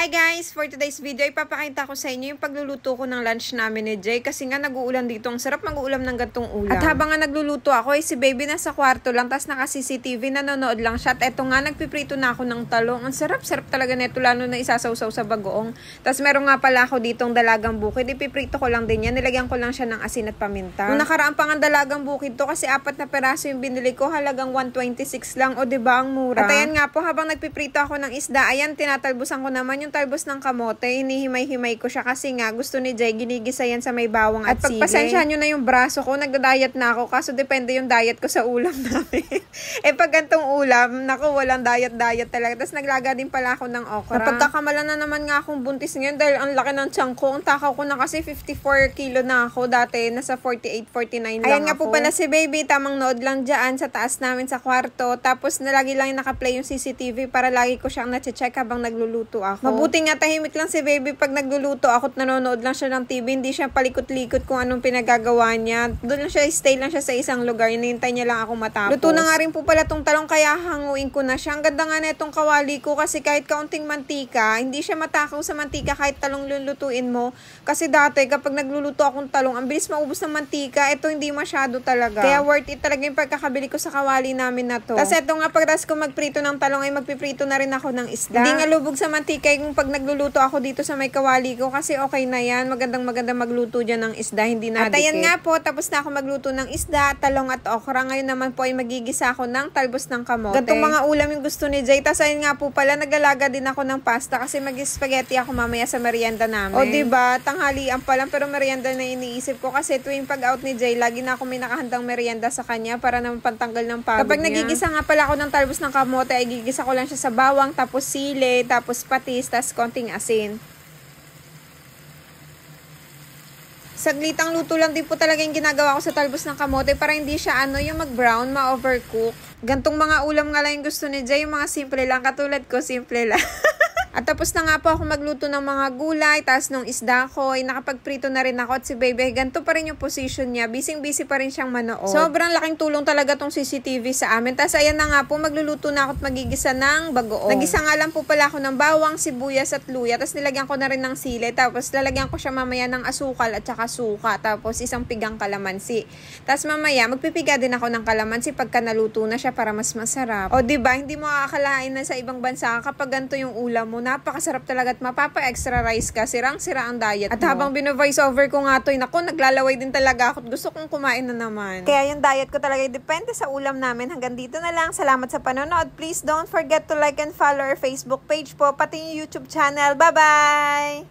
Hi guys! For today's video, ipapakita ko sa inyo yung pagluluto ko ng lunch namin ni Jay. Kasi nga nag-uulan dito. Ang sarap mag-uulam ng gantong ulam. At habang nga nagluluto ako, si baby nasa kwarto lang. Tapos naka-CCTV, nanonood lang siya. At eto nga, nagpiprito na ako ng talong. Ang sarap-sarap talaga neto, lalo na isasawsaw sa bagoong. Tapos meron nga pala ako ditong dalagang bukid. Ipiprito ko lang din yan. Nilagyan ko lang siya ng asin at paminta. Nung nakaraan pa nga dalagang bukid to, kasi 4 na peraso yung binili ko. Halagang 126 lang. O diba, ang mura. At ayan nga po, habang nagpiprito ako ng isda, ayan, tinatalbusan ko naman yung talbos ng kamote, hinihimay-himay ko siya kasi nga gusto ni Jay, ginigisa yan sa may bawang at sili. At pagpasensyahan nyo na yung braso ko, nagda-diet na ako, kaso depende yung diet ko sa ulam namin. Pag gantong ulam, naku, walang diet talaga. Tapos naglaga din pala ako ng okra. Napagkakamala na naman nga akong buntis ngayon dahil ang laki ng tiyan ko. Ang takaw ko na kasi 54 kilo na ako. Dati, nasa 48, 49 lang ako. Ayan nga po pala si baby, tamang nood lang dyan sa taas namin sa kwarto. Tapos nalagi lang yung nakaplay yung CCTV para lagi ko siyang nache-check habang nagluluto ako. Mabuti nga tahimik lang si baby pag nagluluto ako at nanonood lang siya ng TV. Hindi siya palikot-likot kung anong pinagagawa niya. Doon lang siya, stay lang siya sa isang lugar. Hinihintay niya lang ako matapos. Luto na nga rin po pala tong talong kaya hanguin ko na siya. Ang ganda nga na itong kawali ko kasi kahit kaunting mantika, hindi siya matakaw sa mantika kahit talong lulutuin mo. Kasi dati kapag nagluluto akong talong, ang bilis maubos ng mantika. Ito hindi masyado talaga. Kaya worth it talaga yung pagkakabili ko sa kawali namin na to. Tapos ito nga pagdas ko magprito ng talong ay magpiprito na rin ako ng isda. Hindi nga lubog sa mantika yung pag nagluluto ako dito sa may kawali ko kasi okay na yan. Magandang magluto dyan ng isda, hindi na. At ayan nga po, tapos na ako magluto ng isda, talong at okra. Ngayon naman po ay magigisa ako ng talbos ng kamote. Gantong mga ulam yung gusto ni Jay. Tapos ayun nga po pala, nagalaga din ako ng pasta kasi mag-spaghetti ako mamaya sa merienda namin. O diba, tanghalian pa lang pero merienda na iniisip ko kasi tuwing pag-out ni Jay, lagi na ako may nakahandang merienda sa kanya para naman pantanggal ng pagod niya. Kapag nagigisa nga pala ako ng talbos ng kamote, ay gigisa ko lang siya sa bawang, tapos sili, tapos patis, tapos konting asin. Saglitang luto lang din po talaga yung ginagawa ko sa talbos ng kamote para hindi siya yung mag-brown, ma-overcook. Gantong mga ulam nga lang yung gusto ni Jay, yung mga simple lang, katulad ko, simple lang. At tapos na nga po ako magluto ng mga gulay, tapos nung isda ko, ay nakapagprito na rin ako at si baby, ganito pa rin yung position niya, busy pa rin siyang manood. Sobrang laking tulong talaga tong CCTV sa amin. Tapos ayan na nga po, magluluto na ako at magigisa ng bagoong. Nagisa nga lang po pala ako ng bawang, sibuyas at luya, tapos nilagyan ko na rin ng sili, tapos lalagyan ko siya mamaya ng asukal at saka suka, tapos isang pigang kalamansi. Tapos mamaya, magpipiga din ako ng kalamansi pagka naluto na siya para mas masarap. O diba, hindi mo akalain na sa ibang bansa kapag ganito yung ulam mo, napakasarap talaga at mapapa-extra rice ka. Sirang-sira ang diet mo. At habang bino-voice over ko nga to, naku, naglalaway din talaga ako. Gusto kong kumain na naman. Kaya yung diet ko talaga depende sa ulam namin. Hanggang dito na lang. Salamat sa panonood. Please don't forget to like and follow our Facebook page po, pati yung YouTube channel. Bye-bye!